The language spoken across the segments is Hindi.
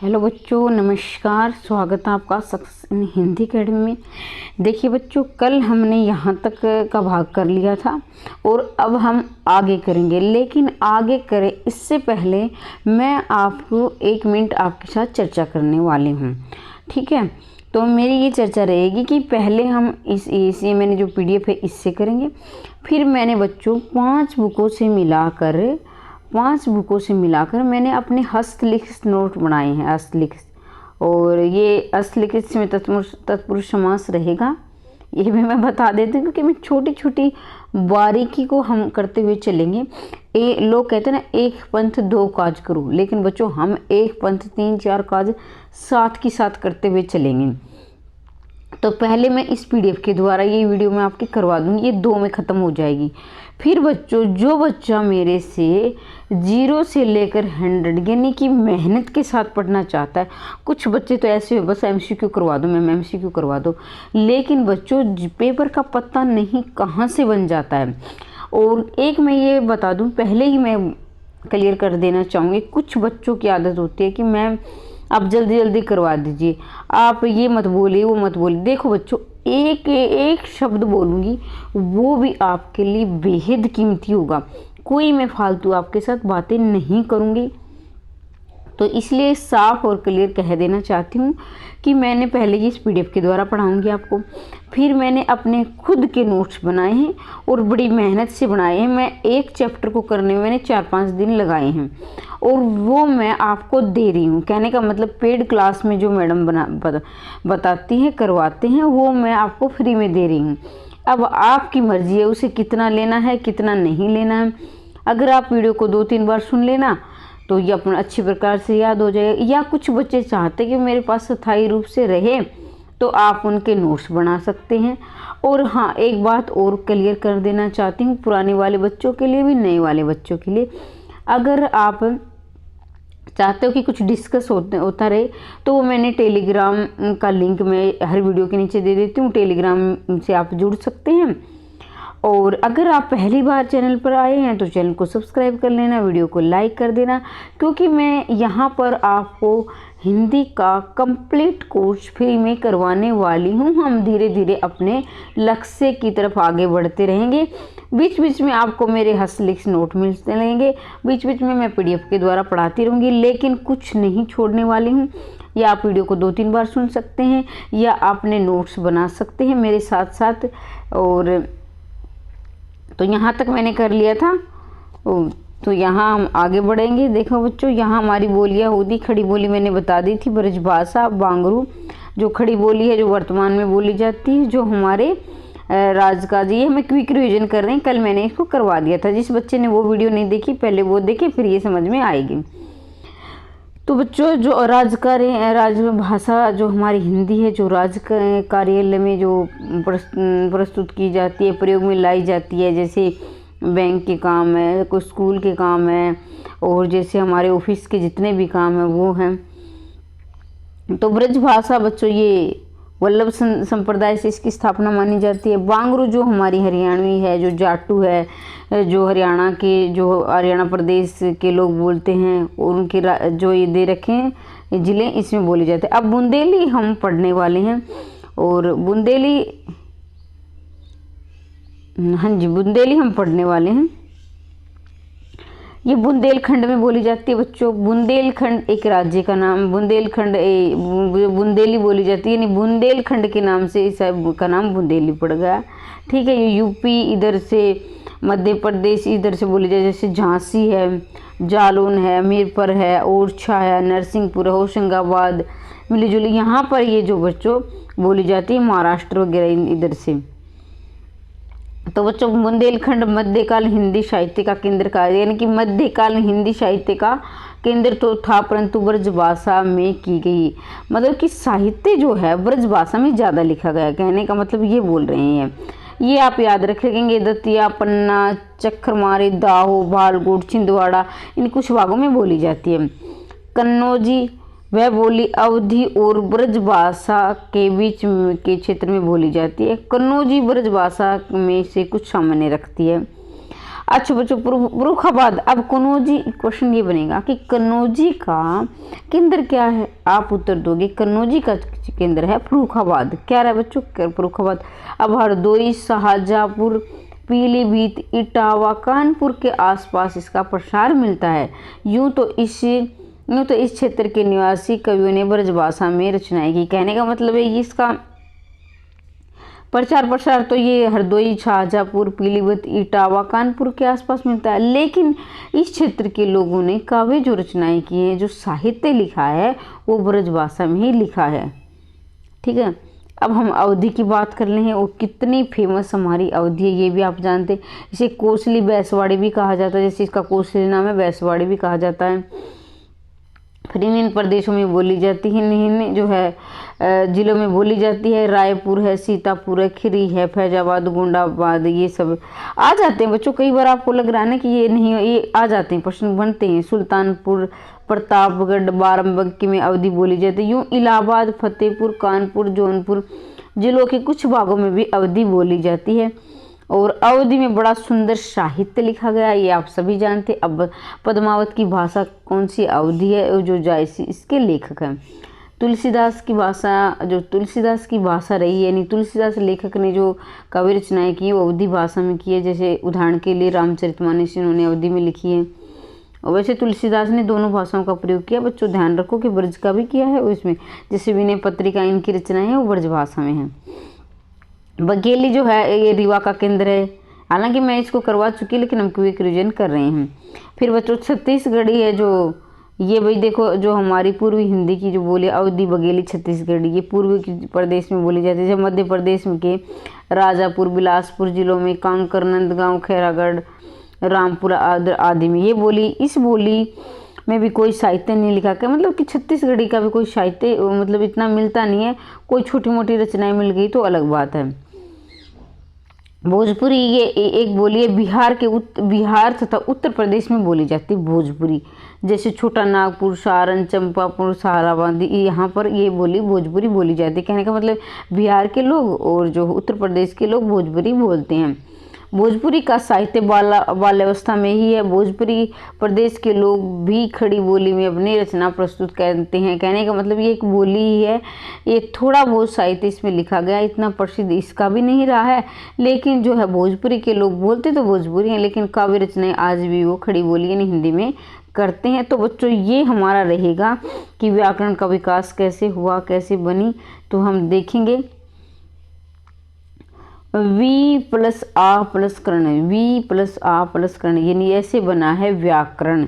हेलो बच्चों, नमस्कार। स्वागत है आपका सक्सेस इन हिंदी अकेडमी में। देखिए बच्चों, कल हमने यहाँ तक का भाग कर लिया था और अब हम आगे करेंगे, लेकिन आगे करें इससे पहले मैं आपको 1 मिनट आपके साथ चर्चा करने वाली हूँ। ठीक है, तो मेरी ये चर्चा रहेगी कि पहले हम इस मैंने जो PDF है इससे करेंगे। फिर मैंने बच्चों 5 बुकों से मिलाकर मैंने अपने हस्तलिखित नोट बनाए हैं। हस्तलिखित, और ये हस्तलिखित में तत्पुरुष समास रहेगा, ये भी मैं बता देती हूँ क्योंकि मैं छोटी छोटी बारीकी को हम करते हुए चलेंगे। लोग कहते हैं ना, एक पंथ 2 काज करो, लेकिन बच्चों हम एक पंथ 3-4 काज साथ ही साथ करते हुए चलेंगे। तो पहले मैं इस PDF के द्वारा ये वीडियो मैं आपकी करवा दूँगी, ये 2 में ख़त्म हो जाएगी। फिर बच्चों, जो बच्चा मेरे से 0 से लेकर 100 यानी कि मेहनत के साथ पढ़ना चाहता है, कुछ बच्चे तो ऐसे हो बस MCQ करवा दो, मैम MCQ करवा दो, लेकिन बच्चों पेपर का पता नहीं कहाँ से बन जाता है। और एक मैं ये बता दूँ, पहले ही मैं क्लियर कर देना चाहूँगी, कुछ बच्चों की आदत होती है कि मैम आप जल्दी जल्दी करवा दीजिए, आप ये मत बोलिए वो मत बोलिए। देखो बच्चों, एक शब्द बोलूँगी वो भी आपके लिए बेहद कीमती होगा। कोई मैं फालतू आपके साथ बातें नहीं करूँगी, तो इसलिए साफ और क्लियर कह देना चाहती हूँ कि मैंने पहले ही इस PDF के द्वारा पढ़ाऊँगी आपको। फिर मैंने अपने खुद के नोट्स बनाए हैं और बड़ी मेहनत से बनाए हैं। मैं एक चैप्टर को करने में मैंने 4-5 दिन लगाए हैं और वो मैं आपको दे रही हूँ। कहने का मतलब पेड क्लास में जो मैडम बताती हैं, करवाते हैं, वो मैं आपको फ्री में दे रही हूँ। अब आपकी मर्जी है उसे कितना लेना है कितना नहीं लेना है। अगर आप वीडियो को 2-3 बार सुन लेना तो ये अपना अच्छी प्रकार से याद हो जाएगा। या कुछ बच्चे चाहते कि मेरे पास अस्थायी रूप से रहे, तो आप उनके नोट्स बना सकते हैं। और हाँ, एक बात और क्लियर कर देना चाहती हूँ, पुराने वाले बच्चों के लिए भी, नए वाले बच्चों के लिए, अगर आप चाहते हो कि कुछ डिस्कस होता रहे, तो वो मैंने टेलीग्राम का लिंक मैं हर वीडियो के नीचे दे देती हूँ। टेलीग्राम से आप जुड़ सकते हैं। और अगर आप पहली बार चैनल पर आए हैं तो चैनल को सब्सक्राइब कर लेना, वीडियो को लाइक कर देना, क्योंकि मैं यहाँ पर आपको हिंदी का कंप्लीट कोर्स फ्री में करवाने वाली हूँ। हम धीरे धीरे अपने लक्ष्य की तरफ आगे बढ़ते रहेंगे। बीच बीच में आपको मेरे हस्तलिखित नोट मिलते रहेंगे, बीच बीच में मैं PDF के द्वारा पढ़ाती रहूँगी, लेकिन कुछ नहीं छोड़ने वाली हूँ। या आप वीडियो को 2-3 बार सुन सकते हैं या अपने नोट्स बना सकते हैं मेरे साथ साथ। और तो यहाँ तक मैंने कर लिया था, तो यहाँ हम आगे बढ़ेंगे। देखो बच्चों, यहाँ हमारी बोलियाँ होती, खड़ी बोली मैंने बता दी थी, ब्रजभाषा, बांगरू जो खड़ी बोली है, जो वर्तमान में बोली जाती है, जो हमारे राजकाज, ये हमें क्विक रिवीजन कर रहे हैं। कल मैंने इसको करवा दिया था। जिस बच्चे ने वो वीडियो नहीं देखी, पहले वो देखे, फिर ये समझ में आएगी। तो बच्चों, जो राजभाषा जो हमारी हिंदी है, जो कार्यालय में जो प्रस्तुत की जाती है, प्रयोग में लाई जाती है, जैसे बैंक के काम है, कोई स्कूल के काम है, और जैसे हमारे ऑफिस के जितने भी काम हैं वो हैं। तो ब्रजभाषा बच्चों, ये वल्लभ संप्रदाय से इसकी स्थापना मानी जाती है। बांगरू जो हमारी हरियाणवी है, जो जाटू है, जो हरियाणा प्रदेश के लोग बोलते हैं, और उनके जो ये दे रखे हैं ज़िले, इसमें बोले जाते हैं। अब बुंदेली हम पढ़ने वाले हैं, और बुंदेली, हाँ जी, बुंदेली हम पढ़ने वाले हैं। ये बुंदेलखंड में बोली जाती है बच्चों। बुंदेलखंड एक राज्य का नाम, बुंदेलखंड बुंदेली बोली जाती है, यानी बुंदेलखंड के नाम से इस का नाम बुंदेली पड़ गया। ठीक है, ये UP, इधर से मध्य प्रदेश, इधर से बोली जाए, जैसे झांसी है, जालौन है, मीरपुर है, ओरछा है, नरसिंहपुर, होशंगाबाद, मिली जुली यहाँ पर ये जो बच्चों बोली जाती है, महाराष्ट्र वगैरह इधर से। तो बच्चों, बुंदेलखंड मध्यकाल हिंदी साहित्य का केंद्र का, यानी कि मध्यकाल हिंदी साहित्य का केंद्र तो था, परंतु ब्रजभाषा में की गई, मतलब कि साहित्य जो है ब्रजभाषा में ज़्यादा लिखा गया। कहने का मतलब ये बोल रहे हैं, ये आप याद रखेंगे। दतिया, पन्ना, चक्खरमारी, दाहो, बालकोट, छिंदवाड़ा, इन कुछ भागों में बोली जाती है। कन्नौजी वह बोली अवधी और ब्रजभाषा के बीच के क्षेत्र में बोली जाती है। कन्नौजी ब्रजभाषा में से कुछ सामान्य रखती है। अच्छा बच्चों, फर्रुखाबाद। अब कनौजी, क्वेश्चन ये बनेगा कि कनौजी का केंद्र क्या है? आप उत्तर दोगे कनौजी का केंद्र है फर्रुखाबाद। क्या रहा बच्चों? फर्रुखाबाद। अब हरदोई, शाहजहाँपुर, पीलीभीत, इटावा, कानपुर के आसपास इसका प्रसार मिलता है। यूं तो इस क्षेत्र के निवासी कवियों ने ब्रजभाषा में रचनाएं की। कहने का मतलब है इसका प्रचार प्रसार तो ये हरदोई, शाहजहाँपुर, पीलीभीत, इटावा, कानपुर के आसपास मिलता है। लेकिन इस क्षेत्र के लोगों ने काव्य जो रचनाएं की हैं, जो साहित्य लिखा है, वो ब्रजभाषा में ही लिखा है। ठीक है। अब हम अवधि की बात कर रहे हैं और कितनी फेमस हमारी अवधि है ये भी आप जानते हैं। इसे कोसली बैसवाड़ी भी कहा जाता है, जैसे इसका कोसली नाम है, बैसवाड़ी भी कहा जाता है। फिर इन प्रदेशों में बोली जाती है, इन जो है जिलों में बोली जाती है। रायपुर है, सीतापुर है, खीरी है, फैजाबाद, गोंडाबाद, ये सब आ जाते हैं बच्चों। कई बार आपको लग रहा है ना कि ये नहीं, ये आ जाते हैं, प्रश्न बनते हैं। सुल्तानपुर, प्रतापगढ़, बाराबंकी में अवधि बोली जाती है। यूँ इलाहाबाद, फतेहपुर, कानपुर, जौनपुर जिलों के कुछ भागों में भी अवधि बोली जाती है। और अवधि में बड़ा सुंदर साहित्य लिखा गया, ये आप सभी जानते। अब पद्मावत की भाषा कौन सी? अवधि है, जो जायसी इसके लेखक हैं। तुलसीदास की भाषा, जो तुलसीदास की भाषा रही है, यानी तुलसीदास लेखक ने जो काव्य रचनाएं की वो अवधि भाषा में की है। जैसे उदाहरण के लिए रामचरितमानस उन्होंने अवधि में लिखी है। और वैसे तुलसीदास ने दोनों भाषाओं का प्रयोग किया बच्चों। ध्यान रखो कि ब्रज का भी किया है, और इसमें जैसे विनय पत्रिका इनकी रचनाएं हैं वो ब्रज भाषा में है। बघेली जो है ये रीवा का केंद्र है। हालांकि मैं इसको करवा चुकी, लेकिन हम क्विक रिवीजन कर रहे हैं। फिर बच्चों छत्तीसगढ़ी है, जो ये भाई देखो, जो हमारी पूर्वी हिंदी की जो बोली अवधि, बघेली, छत्तीसगढ़ी, ये पूर्वी प्रदेश में बोली जाती है। जैसे मध्य प्रदेश में के राजापुर, बिलासपुर जिलों में, कांकर, नंदगांव, खैरागढ़, रामपुरा आदि में ये बोली, इस बोली में भी कोई साहित्य नहीं लिखा गया। मतलब कि छत्तीसगढ़ी का भी कोई साहित्य मतलब इतना मिलता नहीं है। कोई छोटी मोटी रचनाएं मिल गई तो अलग बात है। भोजपुरी ये एक बोली है, बिहार तथा उत्तर प्रदेश में बोली जाती है भोजपुरी। जैसे छोटा नागपुर, सारण, चंपापुर, सहाराबादी, यहाँ पर ये बोली भोजपुरी बोली जाती है। कहने का मतलब बिहार के लोग और जो उत्तर प्रदेश के लोग भोजपुरी बोलते हैं। भोजपुरी का साहित्य बाल्यावस्था में ही है। भोजपुरी प्रदेश के लोग भी खड़ी बोली में अपनी रचना प्रस्तुत करते हैं। कहने का मतलब ये एक बोली ही है। ये थोड़ा बहुत साहित्य इसमें लिखा गया, इतना प्रसिद्ध इसका भी नहीं रहा है। लेकिन जो है भोजपुरी के लोग बोलते तो भोजपुरी हैं, लेकिन काव्य रचनाएं आज भी वो खड़ी बोली यानी हिंदी में करते हैं। तो बच्चों ये हमारा रहेगा कि व्याकरण का विकास कैसे हुआ, कैसे बनी, तो हम देखेंगे। वी प्लस आ प्लस कर्ण, वी प्लस आ प्लस कर्ण, यानी ऐसे बना है व्याकरण।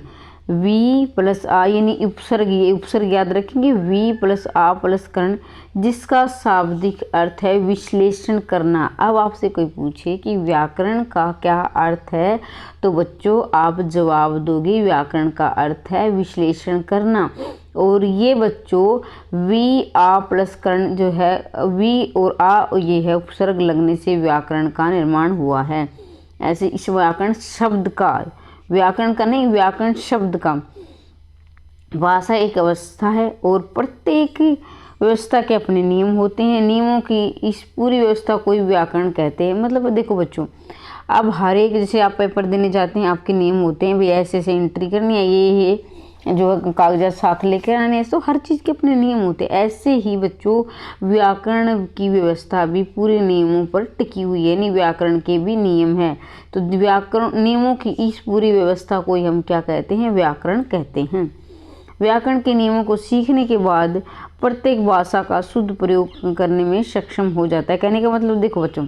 वी प्लस आ यानी उपसर्ग, ये उपसर्ग याद रखेंगे। वी प्लस आ प्लस कर्ण, जिसका शाब्दिक अर्थ है विश्लेषण करना। अब आपसे कोई पूछे कि व्याकरण का क्या अर्थ है, तो बच्चों आप जवाब दोगे व्याकरण का अर्थ है विश्लेषण करना। और ये बच्चों वी आ प्लस कर्ण जो है, वी और आ ये है उपसर्ग लगने से व्याकरण का निर्माण हुआ है। ऐसे इस व्याकरण शब्द का, व्याकरण का नहीं, व्याकरण शब्द का। भाषा एक अवस्था है और प्रत्येक व्यवस्था के अपने नियम होते हैं। नियमों की इस पूरी व्यवस्था को ही व्याकरण कहते हैं। मतलब देखो बच्चों, अब हर एक, जैसे आप पेपर देने जाते हैं आपके नियम होते हैं, भाई ऐसे ऐसे एंट्री करनी है, ये जो कागजात साथ लेकर आने हैं, तो हर चीज़ के अपने नियम होते हैं। ऐसे ही बच्चों व्याकरण की व्यवस्था भी पूरे नियमों पर टिकी हुई है, यानी व्याकरण के भी नियम है। तो व्याकरण नियमों की इस पूरी व्यवस्था को ही हम क्या कहते हैं? व्याकरण कहते हैं। व्याकरण के नियमों को सीखने के बाद प्रत्येक भाषा का शुद्ध प्रयोग करने में सक्षम हो जाता है। कहने का मतलब देखो बच्चों,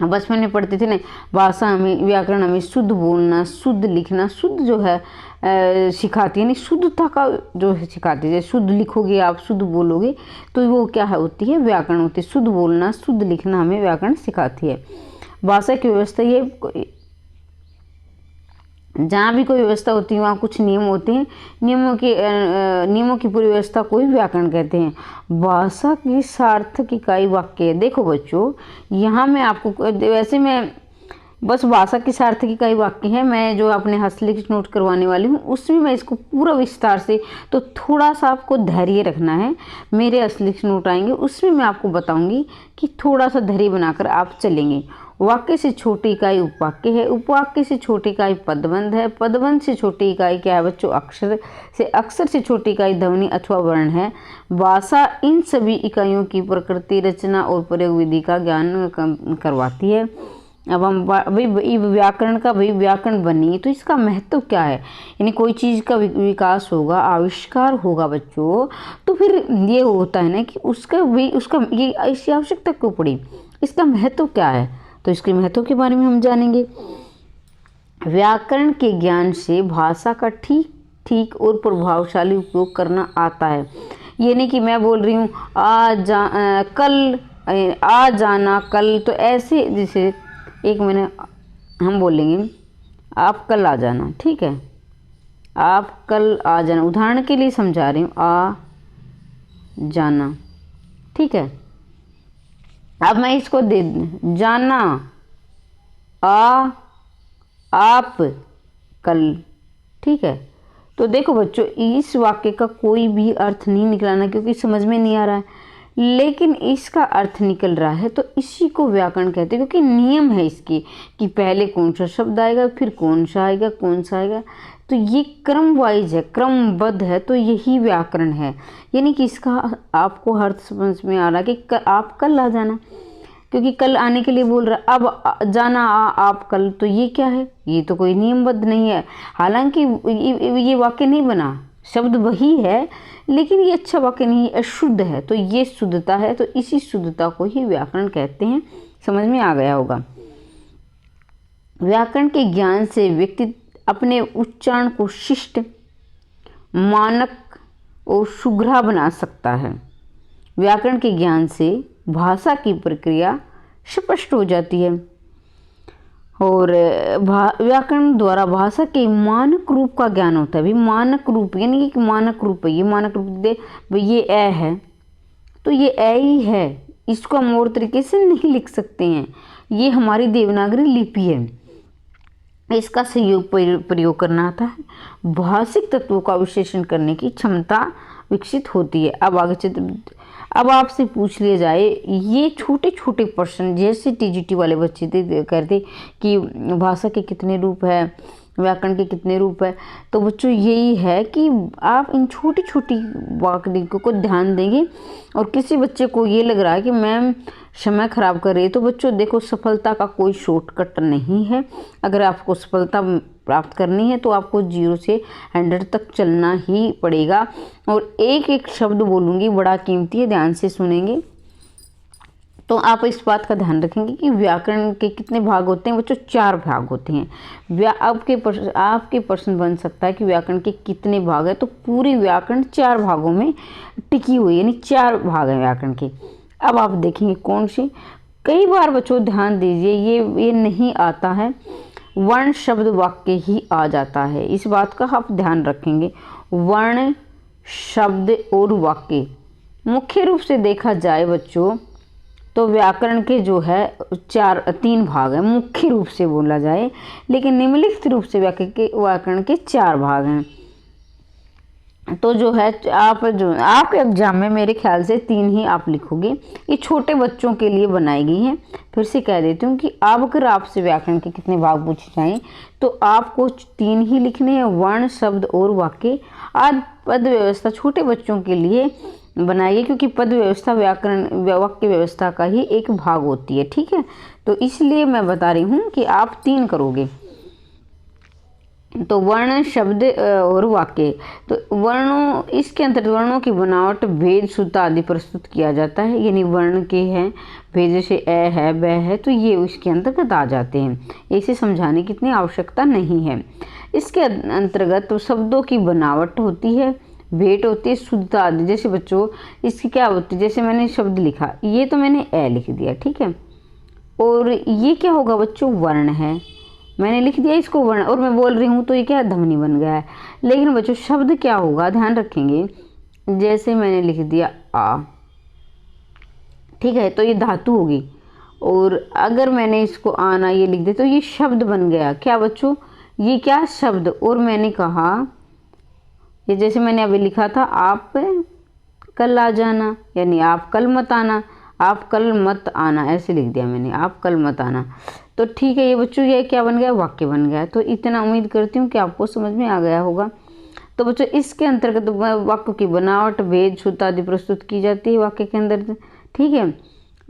बचपन में पढ़ते थे ना, भाषा हमें, व्याकरण हमें शुद्ध बोलना, शुद्ध लिखना, शुद्ध जो है सिखाती है, यानी शुद्धता का जो है सिखाती है। शुद्ध लिखोगे आप, शुद्ध बोलोगे, तो वो क्या है होती है? व्याकरण होती है। शुद्ध बोलना, शुद्ध लिखना हमें व्याकरण सिखाती है। भाषा की व्यवस्था ये, जहाँ भी कोई व्यवस्था होती है वहाँ कुछ नियम होते हैं। नियमों की पूरी व्यवस्था को ही व्याकरण कहते हैं। भाषा की सार्थक इकाई वाक्य है। देखो बच्चों, यहाँ मैं आपको, वैसे मैं बस भाषा की सार्थक इकाई वाक्य है, मैं जो अपने हस्तलिखित नोट करवाने वाली हूँ उसमें मैं इसको पूरा विस्तार से, तो थोड़ा सा आपको धैर्य रखना है। मेरे हस्तलिखित नोट आएंगे उसमें मैं आपको बताऊंगी कि थोड़ा सा धैर्य बनाकर आप चलेंगे। वाक्य से छोटी इकाई उपवाक्य है, उपवाक्य से छोटी इकाई पदबंध है, पदबंध से छोटी इकाई क्या है बच्चों, अक्षर से, अक्षर से छोटी इकाई ध्वनि अथवा वर्ण है। भाषा इन सभी इकाइयों की प्रकृति, रचना और प्रयोग विधि का ज्ञान करवाती है। अब हम भाई व्याकरण का, भाई व्याकरण बनी तो इसका महत्व क्या है, यानी कोई चीज़ का विकास होगा, आविष्कार होगा बच्चों, तो फिर ये होता है ना कि उसका भी, उसका ये इसकी आवश्यकता क्यों पड़ी, इसका महत्व क्या है, तो इसके महत्व के बारे में हम जानेंगे। व्याकरण के ज्ञान से भाषा का ठीक ठीक और प्रभावशाली उपयोग करना आता है। ये नहीं कि मैं बोल रही हूँ कल आ जाना कल, तो ऐसे जैसे एक मैंने हम बोलेंगे आप कल आ जाना, ठीक है, आप कल आ जाना, उदाहरण के लिए समझा रही हूँ, आ जाना, ठीक है। अब मैं इसको दे जाना आप कल, ठीक है। तो देखो बच्चों, इस वाक्य का कोई भी अर्थ नहीं निकलाना क्योंकि समझ में नहीं आ रहा है, लेकिन इसका अर्थ निकल रहा है, तो इसी को व्याकरण कहते हैं, क्योंकि नियम है इसकी कि पहले कौन सा शब्द आएगा, फिर कौन सा आएगा, कौन सा आएगा, तो ये क्रम वाइज है, क्रमबद्ध है, तो यही व्याकरण है। यानी कि इसका आपको अर्थ समझ में आ रहा है कि आप कल आ जाना, क्योंकि कल आने के लिए बोल रहा है, अब जाना आप कल, तो ये क्या है, ये तो कोई नियमबद्ध नहीं है। हालांकि ये वाक्य नहीं बना, शब्द वही है, लेकिन ये अच्छा वाक्य नहीं है, अशुद्ध है, तो ये शुद्धता है, तो इसी शुद्धता को ही व्याकरण कहते हैं। समझ में आ गया होगा। व्याकरण के ज्ञान से व्यक्ति अपने उच्चारण को शिष्ट, मानक और सुघरा बना सकता है। व्याकरण के ज्ञान से भाषा की प्रक्रिया स्पष्ट हो जाती है और व्याकरण द्वारा भाषा के मानक रूप का ज्ञान होता है। भी मानक रूप यानी कि मानक रूप है, ये मानक रूप दे भाई, ये ए है तो ये ए ही है, इसको हम और तरीके से नहीं लिख सकते हैं, ये हमारी देवनागरी लिपि है, इसका सहयोग प्रयोग करना आता है। भाषिक तत्वों का विश्लेषण करने की क्षमता विकसित होती है। अब आगे अब आपसे पूछ लिया जाए, ये छोटे छोटे प्रश्न जैसे टीजीटी वाले बच्चे थे करते कि भाषा के कितने रूप है, व्याकरण के कितने रूप है, तो बच्चों यही है कि आप इन छोटी छोटी वाक्यों को ध्यान देंगे। और किसी बच्चे को ये लग रहा है कि मैम समय खराब कर रही है, तो बच्चों देखो, सफलता का कोई शॉर्टकट नहीं है। अगर आपको सफलता प्राप्त करनी है तो आपको 0 से 100 तक चलना ही पड़ेगा। और एक एक शब्द बोलूँगी, बड़ा कीमती है, ध्यान से सुनेंगे तो आप इस बात का ध्यान रखेंगे कि व्याकरण के कितने भाग होते हैं बच्चों, 4 भाग होते हैं। आपके प्रश्न बन सकता है कि व्याकरण के कितने भाग है, तो पूरी व्याकरण 4 भागों में टिकी हुई, यानी 4 भाग हैं व्याकरण के। अब आप देखेंगे कौन से। कई बार बच्चों ध्यान दीजिए, ये नहीं आता है, वर्ण शब्द वाक्य ही आ जाता है, इस बात का आप ध्यान रखेंगे। वर्ण शब्द और वाक्य मुख्य रूप से देखा जाए बच्चों तो व्याकरण के जो है 3 भाग हैं मुख्य रूप से बोला जाए, लेकिन निम्नलिखित रूप से व्याकरण के 4 भाग हैं। तो जो है आपके एग्जाम में मेरे ख्याल से 3 ही आप लिखोगे, ये छोटे बच्चों के लिए बनाई गई हैं। फिर से कह देती हूँ कि अब अगर आपसे व्याकरण के कितने भाग पूछे जाएं तो आपको 3 ही लिखने हैं, वर्ण शब्द और वाक्य। आज पद व्यवस्था छोटे बच्चों के लिए बनाइए, क्योंकि पद व्यवस्था व्याकरण वाक्य व्यवस्था का ही एक भाग होती है, ठीक है। तो इसलिए मैं बता रही हूँ कि आप 3 करोगे। तो वर्ण शब्द और वाक्य, तो वर्णों, इसके अंतर्गत वर्णों की बनावट, भेद, शुद्धता आदि प्रस्तुत किया जाता है। यानी वर्ण के हैं भेद, जैसे ए है, ब है, तो ये उसके अंतर्गत आ जाते हैं। इसे समझाने की इतनी आवश्यकता नहीं है। इसके अंतर्गत तो शब्दों की बनावट होती है, भेद होती है, शुद्धता आदि। जैसे बच्चों इसकी क्या होती है, जैसे मैंने शब्द लिखा, ये तो मैंने ए लिख दिया, ठीक है, और ये क्या होगा बच्चों, वर्ण है, मैंने लिख दिया इसको वर्ण, और मैं बोल रही हूँ तो ये क्या ध्वनि बन गया है। लेकिन बच्चों शब्द क्या होगा, ध्यान रखेंगे, जैसे मैंने लिख दिया आ, ठीक है, तो ये धातु होगी, और अगर मैंने इसको आना ये लिख दिया तो ये शब्द बन गया। क्या बच्चों, ये क्या शब्द, और मैंने कहा ये जैसे मैंने अभी लिखा था, आप कल आ जाना, यानी आप कल मत आना, आप कल मत आना, ऐसे लिख दिया मैंने, आप कल मत आना। तो ठीक है ये बच्चों, ये क्या बन गया, वाक्य बन गया। तो इतना उम्मीद करती हूँ कि आपको समझ में आ गया होगा। तो बच्चों इसके अंतर्गत वाक्य की बनावट, भेद, शुद्धता आदि प्रस्तुत की जाती है वाक्य के अंदर, ठीक है।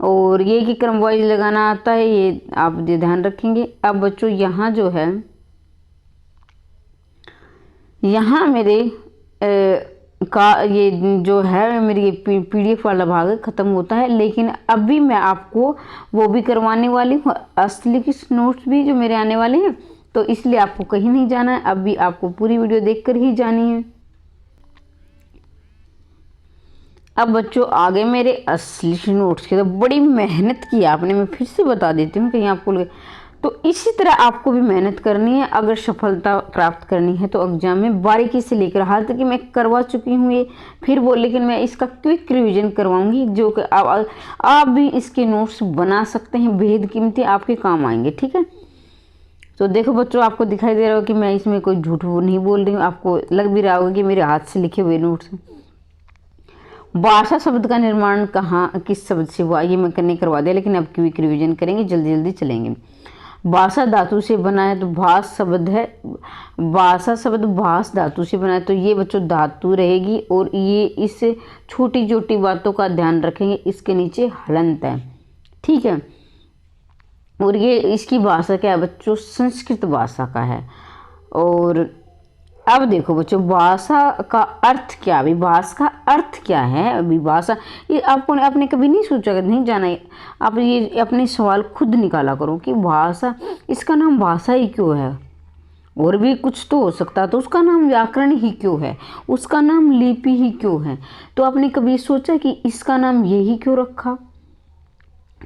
और ये कि क्रम वाइज लगाना आता है, ये आप ध्यान रखेंगे। अब बच्चों यहाँ जो है, यहाँ मेरे का ये जो है मेरी PDF वाला भाग ख़त्म होता है, लेकिन अभी मैं आपको वो भी करवाने वाली हूँ, असली की नोट्स भी जो मेरे आने वाले हैं। तो इसलिए आपको कहीं नहीं जाना है, अभी आपको पूरी वीडियो देखकर ही जानी है। अब बच्चों आगे मेरे असली नोट्स की तो बड़ी मेहनत की आपने, मैं फिर से बता देती हूँ कहीं आपको लगे। तो इसी तरह आपको भी मेहनत करनी है अगर सफलता प्राप्त करनी है तो एग्जाम में बारीकी से लेकर, हाल तक कि मैं करवा चुकी हूँ ये फिर बोल, लेकिन मैं इसका क्विक रिवीजन करवाऊंगी जो कि आप भी इसके नोट्स बना सकते हैं, बेहद कीमती आपके काम आएंगे, ठीक है। तो देखो बच्चों आपको दिखाई दे रहा हो कि मैं इसमें कोई झूठ नहीं बोल रही हूँ, आपको लग भी रहा होगा कि मेरे हाथ से लिखे हुए नोट्स हैं। भाषा शब्द का निर्माण कहाँ किस शब्द से हुआ, ये मैं करने करवा दिया, लेकिन अब क्विक रिवीजन करेंगे, जल्दी जल्दी चलेंगे। भाषा धातु से बना है तो भाष शब्द है, भाषा शब्द भाष धातु से बना है, तो ये बच्चों धातु रहेगी। और ये इस छोटी छोटी बातों का ध्यान रखेंगे, इसके नीचे हलंत है, ठीक है। और ये इसकी भाषा क्या है बच्चों, संस्कृत भाषा का है। और अब देखो बच्चों भाषा का अर्थ क्या, अभी भाषा का अर्थ क्या है, अभी भाषा ये आपने कभी नहीं सोचा, नहीं जाना है। आप ये अपने सवाल खुद निकाला करो कि भाषा, इसका नाम भाषा ही क्यों है, और भी कुछ तो हो सकता है, तो उसका नाम व्याकरण ही क्यों है, उसका नाम लिपि ही क्यों है। तो आपने कभी सोचा कि इसका नाम यही क्यों रखा।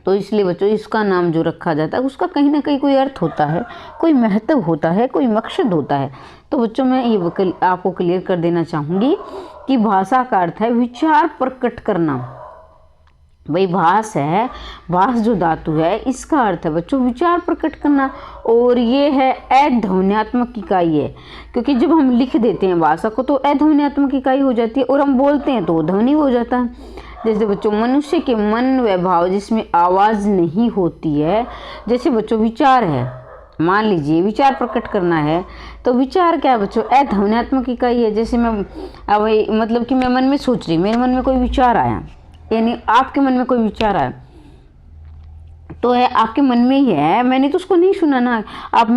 तो इसलिए बच्चों इसका नाम जो रखा जाता है उसका कहीं ना कहीं कोई अर्थ होता है, कोई महत्व होता है, कोई मकसद होता है। तो बच्चों मैं ये आपको क्लियर कर देना चाहूँगी कि भाषा का अर्थ है विचार प्रकट करना। भाई भाष है, भाष जो धातु है इसका अर्थ है बच्चों विचार प्रकट करना, और ये है अध्वन्यात्मक इकाई है, क्योंकि जब हम लिख देते हैं भाषा को तो अध्वन्यात्मक इकाई हो जाती है, और हम बोलते हैं तो ध्वनि हो जाता है। जैसे बच्चों मनुष्य के मन व भाव जिसमें आवाज़ नहीं होती है, जैसे बच्चों विचार है, मान लीजिए विचार प्रकट करना है तो विचार क्या है बच्चों, अध्वन्यात्मक इकाई है। जैसे मैं अब मतलब कि मैं मन में सोच रही, मेरे मन में कोई विचार आया, यानी आपके मन में कोई विचार आया तो है आपके मन में ही है, मैंने तो उसको नहीं सुना ना। आप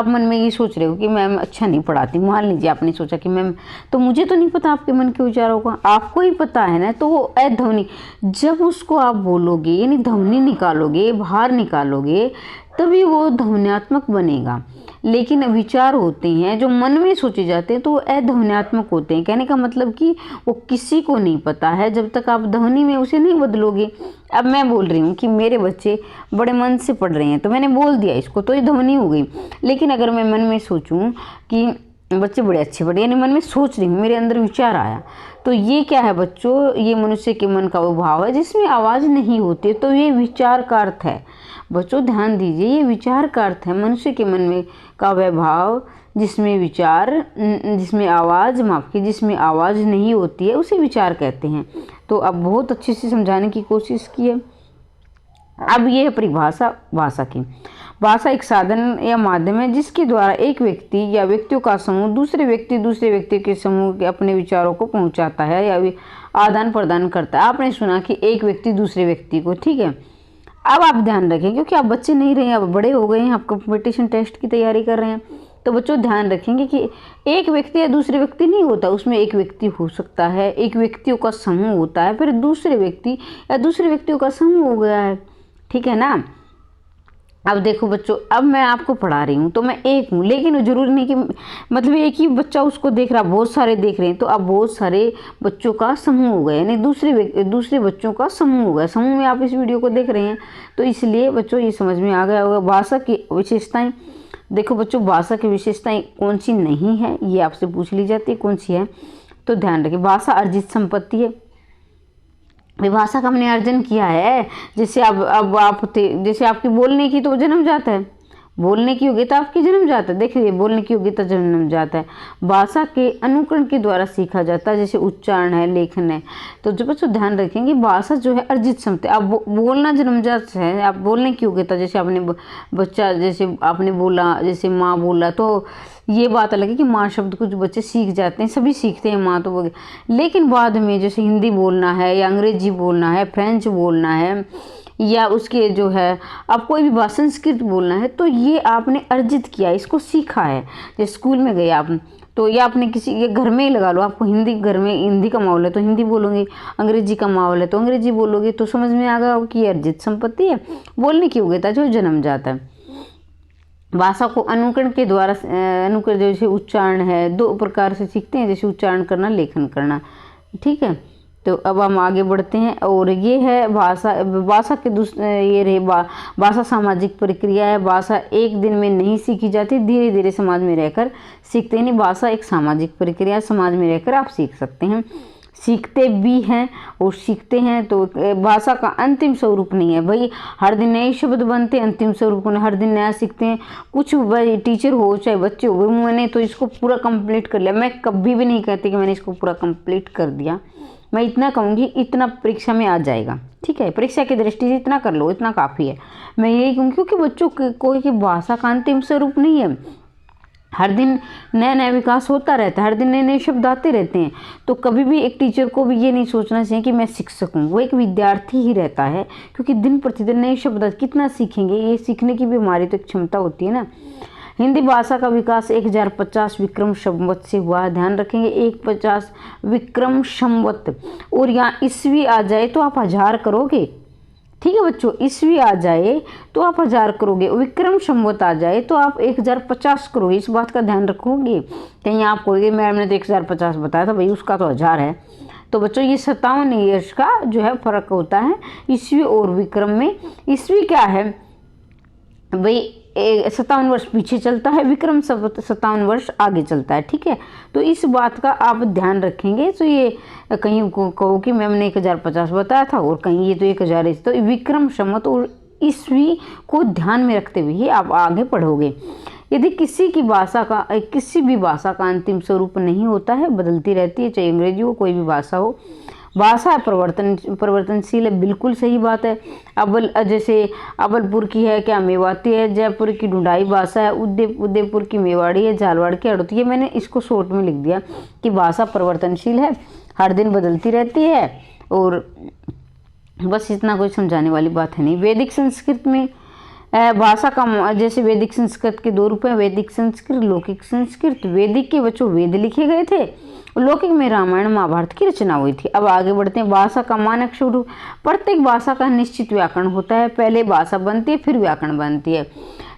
मन में ये सोच रहे हो कि मैम अच्छा नहीं पढ़ाती, मान लीजिए आपने सोचा कि मैम, तो मुझे तो नहीं पता आपके मन के विचारों का, आपको ही पता है ना। तो वो अध्वनि जब उसको आप बोलोगे, यानी ध्वनि निकालोगे, बाहर निकालोगे, तभी वो ध्वन्यात्मक बनेगा। लेकिन विचार होते हैं जो मन में सोचे जाते हैं तो वो अध्वन्यात्मक होते हैं। कहने का मतलब कि वो किसी को नहीं पता है जब तक आप ध्वनि में उसे नहीं बदलोगे। अब मैं बोल रही हूँ कि मेरे बच्चे बड़े मन से पढ़ रहे हैं तो मैंने बोल दिया इसको, तो ये ध्वनि हो गई। लेकिन अगर मैं मन में सोचूं कि बच्चे बड़े अच्छे पढ़े, यानी मन में सोच रही हूँ, मेरे अंदर विचार आया, तो ये क्या है बच्चों, ये मनुष्य के मन का वो भाव है जिसमें आवाज़ नहीं होती, तो ये विचार का अर्थ है। बच्चों ध्यान दीजिए, ये विचार का अर्थ है, मनुष्य के मन में का वह भाव जिसमें विचार, जिसमें आवाज़, माफ कीजिए, जिसमें आवाज़ नहीं होती है उसे विचार कहते हैं। तो अब बहुत अच्छे से समझाने की कोशिश की है। अब ये है परिभाषा भाषा की। भाषा एक साधन या माध्यम है जिसके द्वारा एक व्यक्ति या व्यक्तियों का समूह दूसरे व्यक्ति के समूह के अपने विचारों को पहुंचाता है या आदान प्रदान करता है। आपने सुना कि एक व्यक्ति दूसरे व्यक्ति को, ठीक है। अब आप ध्यान रखें, क्योंकि आप बच्चे नहीं रहे, आप बड़े हो गए हैं, आप कंपटीशन टेस्ट की तैयारी कर रहे हैं, तो बच्चों ध्यान रखेंगे कि एक व्यक्ति या दूसरे व्यक्ति नहीं होता, उसमें एक व्यक्ति हो सकता है, एक व्यक्तियों का समूह होता है, फिर दूसरे व्यक्ति या दूसरे व्यक्तियों का समूह हो गया है, ठीक है ना। अब देखो बच्चों, अब मैं आपको पढ़ा रही हूँ तो मैं एक हूँ, लेकिन जरूरी नहीं कि मतलब एक ही बच्चा उसको देख रहा, बहुत सारे देख रहे हैं, तो अब बहुत सारे बच्चों का समूह हो गया, यानी दूसरे बच्चों का समूह हो गया। समूह में आप इस वीडियो को देख रहे हैं, तो इसलिए बच्चों ये समझ में आ गया होगा। भाषा की विशेषताएं, देखो बच्चों भाषा की विशेषताएं कौन सी नहीं है ये आपसे पूछ ली जाती है, कौन सी है, तो ध्यान रखिए। भाषा अर्जित संपत्ति है, भाषा का हमने अर्जन किया है। जैसे अब आप थे, जैसे आपकी बोलने की तो जन्म जाता है, बोलने की योग्यता आपकी जन्मजात है। देखिए बोलने की योग्यता जन्मजात है, भाषा के अनुकरण के द्वारा सीखा जाता है, जैसे उच्चारण है, लेखन है। तो जो बच्चों ध्यान रखेंगे, भाषा जो है अर्जित क्षमता। आप बोलना जन्मजात है, आप बोलने की योग्यता, जैसे आपने बच्चा जैसे आपने बोला, जैसे माँ बोला, तो ये बात अलग है कि माँ शब्द कुछ बच्चे सीख जाते हैं, सभी सीखते हैं माँ तो लेकिन बाद में जैसे हिंदी बोलना है या अंग्रेजी बोलना है, फ्रेंच बोलना है, या उसके जो है आप कोई भी भाषा संस्कृत बोलना है, तो ये आपने अर्जित किया, इसको सीखा है। जैसे स्कूल में गए आप, तो या आपने किसी ये घर में ही लगा लो, आपको हिंदी घर में हिंदी का माहौल है तो हिंदी बोलोगे, अंग्रेजी का माहौल है तो अंग्रेजी बोलोगे, तो समझ में आ गया कि ये अर्जित संपत्ति है। बोलने की योग्यता जो जन्म जाता है। भाषा को अनुकरण के द्वारा अनुकरण जैसे उच्चारण है, दो प्रकार से सीखते हैं, जैसे उच्चारण करना, लेखन करना। ठीक है, तो अब हम आगे बढ़ते हैं। और ये है भाषा के ये रहे भाषा सामाजिक प्रक्रिया है। भाषा एक दिन में नहीं सीखी जाती, धीरे धीरे समाज में रहकर सीखते हैं। भाषा एक सामाजिक प्रक्रिया, समाज में रहकर आप सीख सकते हैं, सीखते भी हैं और सीखते हैं। तो भाषा का अंतिम स्वरूप नहीं है भाई, हर दिन नए शब्द बनते हैं, अंतिम स्वरूप को हर दिन नया सीखते हैं। कुछ टीचर हो चाहे बच्चे हो, मैंने तो इसको पूरा कंप्लीट कर लिया। मैं कभी भी नहीं कहती कि मैंने इसको पूरा कंप्लीट कर दिया, मैं इतना कहूँगी इतना परीक्षा में आ जाएगा। ठीक है, परीक्षा की दृष्टि से इतना कर लो, इतना काफ़ी है। मैं यही कहूँगी क्योंकि बच्चों कोई की भाषा का अंतिम स्वरूप नहीं है, हर दिन नया नया विकास होता रहता है, हर दिन नए नए शब्द आते रहते हैं। तो कभी भी एक टीचर को भी ये नहीं सोचना चाहिए कि मैं शिक्षक हूँ, वो एक विद्यार्थी ही रहता है, क्योंकि दिन प्रतिदिन नए शब्द कितना सीखेंगे, ये सीखने की भी हमारी तो एक क्षमता होती है ना। हिंदी भाषा का विकास 1050 विक्रम संवत से हुआ, ध्यान रखेंगे 1050 विक्रम संवत। और यहाँ ईस्वी आ जाए तो आप 1000 करोगे। ठीक है बच्चों, ईस्वी आ जाए तो आप 1000 करोगे, विक्रम संवत आ जाए तो आप 1050 करोगे। इस बात का ध्यान रखोगे। कहीं आप कहोगे मैम ने तो 1050 बताया था, भाई उसका तो 1000 है। तो बच्चों ये 57 ईयर्स का जो है फर्क होता है ईस्वी और विक्रम में। ईस्वी क्या है भाई, 57 वर्ष पीछे चलता है, विक्रम 57 वर्ष आगे चलता है। ठीक है, तो इस बात का आप ध्यान रखेंगे। तो ये कहीं कहो कि मैम ने 1050 बताया था और कहीं ये तो 1000 है, तो विक्रम संवत और ईस्वी को ध्यान में रखते हुए आप आगे पढ़ोगे। यदि किसी भी भाषा का अंतिम स्वरूप नहीं होता है, बदलती रहती है, चाहे अंग्रेजी हो कोई भी भाषा हो। भाषा परिवर्तनशील है, बिल्कुल सही बात है। जैसे अबलपुर की है क्या मेवाती है, जयपुर की ढूंढाई भाषा है, उदयपुर की मेवाड़ी है, झालवाड़ की हड़ौती है। मैंने इसको शॉर्ट में लिख दिया कि भाषा परिवर्तनशील है, हर दिन बदलती रहती है। और बस इतना कोई समझाने वाली बात है नहीं। वैदिक संस्कृत में भाषा का जैसे वैदिक संस्कृत के 2 रूप हैं, वैदिक संस्कृत, लौकिक संस्कृत। वैदिक के बच्चों वेद लिखे गए थे, लौकिक में रामायण महाभारत की रचना हुई थी। अब आगे बढ़ते हैं। भाषा का मानक स्वरूप, प्रत्येक भाषा का निश्चित व्याकरण होता है, पहले भाषा बनती है फिर व्याकरण बनती है।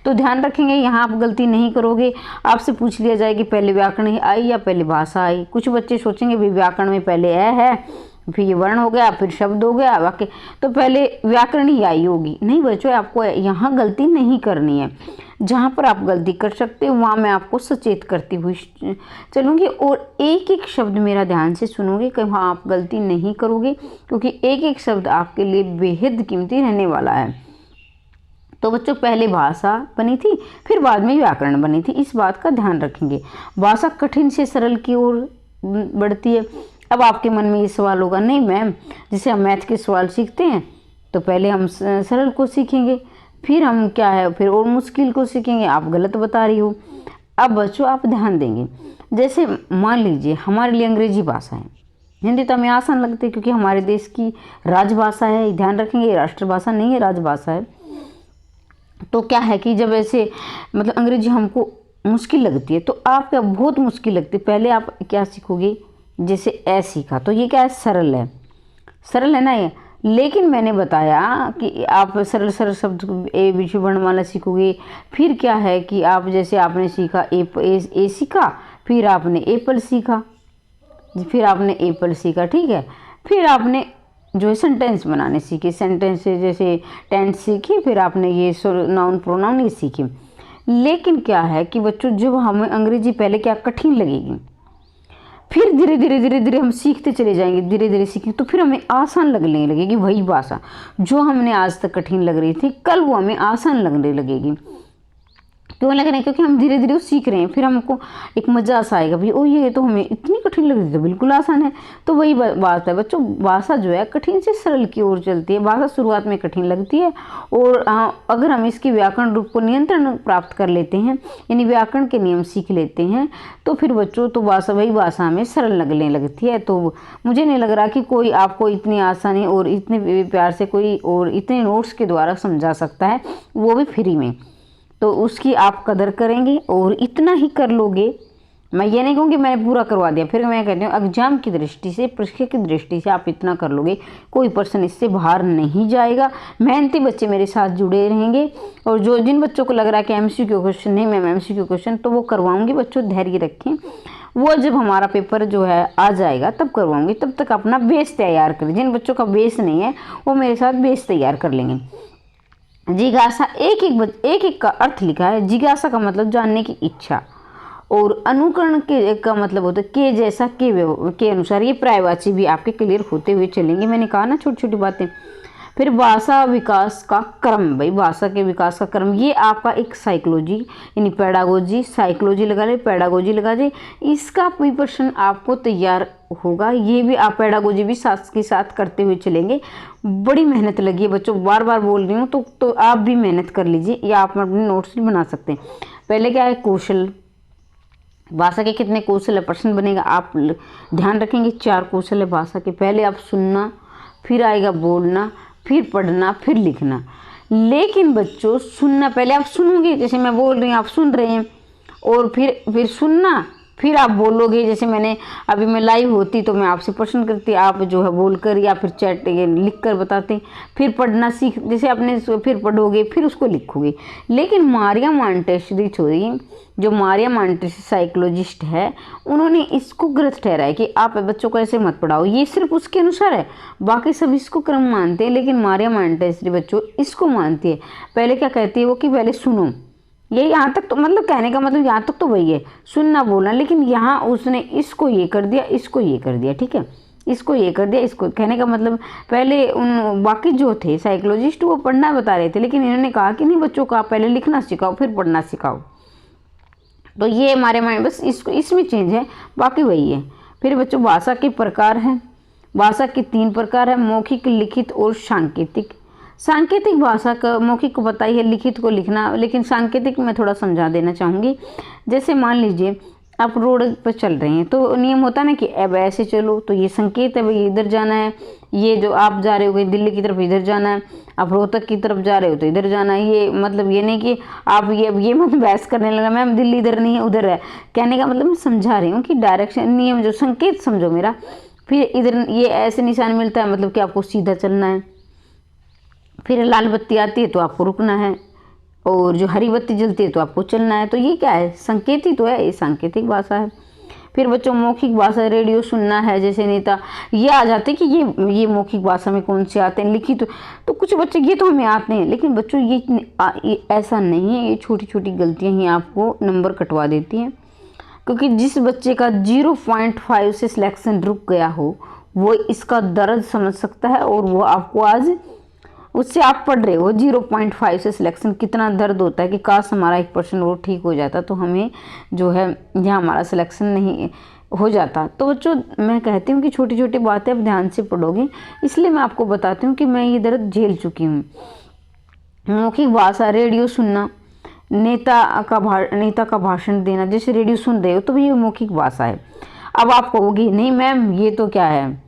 तो ध्यान रखेंगे, यहाँ आप गलती नहीं करोगे। आपसे पूछ लिया जाए कि पहले व्याकरण ही आई या पहले भाषा आई। कुछ बच्चे सोचेंगे भाई व्याकरण में पहले है, फिर ये वर्ण हो गया, फिर शब्द हो गया, वाक्य, तो पहले व्याकरण ही आई होगी। नहीं बच्चों, आपको यहाँ गलती नहीं करनी है। जहाँ पर आप गलती कर सकते हो वहाँ मैं आपको सचेत करती हुई चलूँगी और एक एक शब्द मेरा ध्यान से सुनोगे कि वहाँ आप गलती नहीं करोगे, क्योंकि एक एक शब्द आपके लिए बेहद कीमती रहने वाला है। तो बच्चों पहले भाषा बनी थी, फिर बाद में व्याकरण बनी थी, इस बात का ध्यान रखेंगे। भाषा कठिन से सरल की ओर बढ़ती है। अब आपके मन में ये सवाल होगा, नहीं मैम, जैसे हम मैथ के सवाल सीखते हैं तो पहले हम सरल को सीखेंगे, फिर हम क्या है फिर और मुश्किल को सीखेंगे। आप गलत बता रही हो। अब बच्चों आप ध्यान देंगे, जैसे मान लीजिए हमारे लिए अंग्रेजी भाषा है, हिंदी तो हमें आसान लगती है क्योंकि हमारे देश की राजभाषा है। ध्यान रखेंगे, राष्ट्रभाषा नहीं है, राजभाषा है। तो क्या है कि जब ऐसे मतलब अंग्रेजी हमको मुश्किल लगती है तो आप क्या बहुत मुश्किल लगती है, पहले आप क्या सीखोगे, जैसे ए सीखा तो ये क्या है, सरल है ना ये। लेकिन मैंने बताया कि आप सरल शब्द ए वर्णमाला सीखोगे। फिर क्या है कि आप जैसे आपने सीखा ए सीखा, फिर आपने एप्पल सीखा, फिर आपने एप्पल सीखा, ठीक है। फिर आपने जो है सेंटेंस बनाने सीखे, सेंटेंस जैसे टेंस सीखी, फिर आपने ये नाउन प्रोनाउन ये सीखी। लेकिन क्या है कि बच्चों जब हमें अंग्रेजी पहले क्या कठिन लगेगी, फिर धीरे धीरे हम सीखते चले जाएंगे, धीरे धीरे सीखेंगे तो फिर हमें आसान लगने लगेगी। वही भाषा जो हमने आज तक कठिन लग रही थी, कल वो हमें आसान लगने लगेगी। क्यों लग रहे हैं? क्योंकि हम धीरे धीरे वो सीख रहे हैं, फिर हमको एक मजा सा आएगा भाई, ओ ये तो हमें इतनी कठिन लग रही थी, बिल्कुल आसान है। तो वही बात है बच्चों, भाषा जो है कठिन से सरल की ओर चलती है। भाषा शुरुआत में कठिन लगती है, और अगर हम इसकी व्याकरण रूप को नियंत्रण प्राप्त कर लेते हैं, यानी व्याकरण के नियम सीख लेते हैं, तो फिर बच्चों तो भाषा वही भाषा हमें सरल लगने लगती है। तो मुझे नहीं लग रहा कि कोई आपको इतनी आसानी और इतने प्यार से कोई और इतने नोट्स के द्वारा समझा सकता है, वो भी फ्री में। तो उसकी आप कदर करेंगे और इतना ही कर लोगे। मैं ये नहीं कहूँगी मैंने पूरा करवा दिया, फिर मैं कहती हूँ एग्जाम की दृष्टि से, परीक्षा की दृष्टि से आप इतना कर लोगे, कोई पर्सन इससे बाहर नहीं जाएगा। मेहनती बच्चे मेरे साथ जुड़े रहेंगे, और जो जिन बच्चों को लग रहा है कि एमसीक्यू क्वेश्चन नहीं मैम एमसीक्यू क्वेश्चन, तो वो करवाऊंगी। बच्चों धैर्य रखें, वो जब हमारा पेपर जो है आ जाएगा तब करवाऊंगी, तब तक अपना बेस तैयार करें। जिन बच्चों का बेस नहीं है वो मेरे साथ बेस तैयार कर लेंगे। जिज्ञासा, एक का अर्थ लिखा है। जिज्ञासा का मतलब जानने की इच्छा, और अनुकरण के का मतलब होता है के जैसा, के अनुसार। ये प्रायवाची भी आपके क्लियर होते हुए चलेंगे। मैंने कहा ना छोटी छोटी बातें। फिर भाषा विकास का क्रम, भाई भाषा के विकास का क्रम, ये आपका एक साइकोलॉजी यानी पेडागोजी, साइकोलॉजी लगा ले, पेडागोजी लगा ले, इसका कोई प्रश्न आपको तैयार होगा। ये भी आप पेडागोजी भी साथ के साथ करते हुए चलेंगे। बड़ी मेहनत लगी है बच्चों, बार बार बोल रही हूँ, तो आप भी मेहनत कर लीजिए, या आप अपने नोट्स भी बना सकते हैं। पहले क्या है, कौशल, भाषा के कितने कौशल है, प्रश्न बनेगा, आप ध्यान रखेंगे। 4 कौशल है भाषा के। पहले आप सुनना, फिर आएगा बोलना, फिर पढ़ना, फिर लिखना। लेकिन बच्चों सुनना, पहले आप सुनोगे, जैसे मैं बोल रही हूँ आप सुन रहे हैं, और फिर सुनना, फिर आप बोलोगे। जैसे मैंने अभी मैं लाइव होती तो मैं आपसे प्रश्न करती, आप जो है बोलकर या फिर चैट लिख कर बताते। फिर पढ़ना सीख, जैसे आपने फिर पढ़ोगे, फिर उसको लिखोगे। लेकिन मारिया मोंटेसरी छोरी, जो मारिया मोंटेसरी साइकोलॉजिस्ट है, उन्होंने इसको गलत ठहराया कि आप बच्चों को ऐसे मत पढ़ाओ, ये सिर्फ उसके अनुसार है। बाकी सब इसको क्रम मानते हैं, लेकिन मारिया मोंटेसरी बच्चों इसको मानती है। पहले क्या कहती है वो कि पहले सुनो, ये यहाँ तक तो मतलब कहने का मतलब यहाँ तक तो वही है, सुनना बोलना। लेकिन यहाँ उसने इसको ये कर दिया, इसको ये कर दिया, ठीक है, इसको ये कर दिया, इसको। कहने का मतलब पहले उन बाकी जो थे साइकोलॉजिस्ट वो पढ़ना बता रहे थे, लेकिन इन्होंने कहा कि नहीं बच्चों को आप पहले लिखना सिखाओ फिर पढ़ना सिखाओ। तो ये हमारे माइंड बस इसको इसमें चेंज है, बाकी वही है। फिर बच्चों भाषा के प्रकार हैं। भाषा के 3 प्रकार है, मौखिक, लिखित और सांकेतिक। सांकेतिक भाषा का, मौखिक को पता ही है, लिखित को लिखना, लेकिन सांकेतिक में थोड़ा समझा देना चाहूँगी। जैसे मान लीजिए आप रोड पर चल रहे हैं, तो नियम होता है ना कि अब ऐसे चलो, तो ये संकेत है भाई इधर जाना है। ये जो आप जा रहे हो दिल्ली की तरफ, इधर जाना है। आप रोहतक की तरफ जा रहे हो तो इधर जाना है। ये मतलब ये नहीं कि आप ये मत बहस करने लगा मैम दिल्ली इधर नहीं है उधर है। कहने का मतलब मैं समझा रही हूँ कि डायरेक्शन, नियम जो संकेत समझो मेरा। फिर इधर ये ऐसे निशान मिलता है, मतलब कि आपको सीधा चलना है। फिर लाल बत्ती आती है तो आपको रुकना है, और जो हरी बत्ती जलती है तो आपको चलना है। तो ये क्या है, संकेत ही तो है, ये सांकेतिक भाषा है। फिर बच्चों मौखिक भाषा, रेडियो सुनना है, जैसे नेता, ये आ जाते हैं कि ये मौखिक भाषा में कौन से आते हैं। लिखित तो कुछ बच्चे ये तो हमें आते हैं, लेकिन बच्चों ये ऐसा नहीं है। ये छोटी छोटी गलतियाँ ही आपको नंबर कटवा देती हैं, क्योंकि जिस बच्चे का 0.5 से सिलेक्शन रुक गया हो वो इसका दर्द समझ सकता है। और वो आपको आज उससे आप पढ़ रहे हो 0.5 से सिलेक्शन, कितना दर्द होता है कि काश हमारा 1% वो ठीक हो जाता, तो हमें जो है यहाँ हमारा सिलेक्शन नहीं हो जाता। तो बच्चों मैं कहती हूँ कि छोटी छोटी बातें आप ध्यान से पढ़ोगे, इसलिए मैं आपको बताती हूँ कि मैं ये दर्द झेल चुकी हूँ। मौखिक भाषा, रेडियो सुनना, नेता का भाषण देना, जैसे रेडियो सुन रहे हो तो ये मौखिक भाषा है। अब आप कहोगी नहीं मैम ये तो क्या है,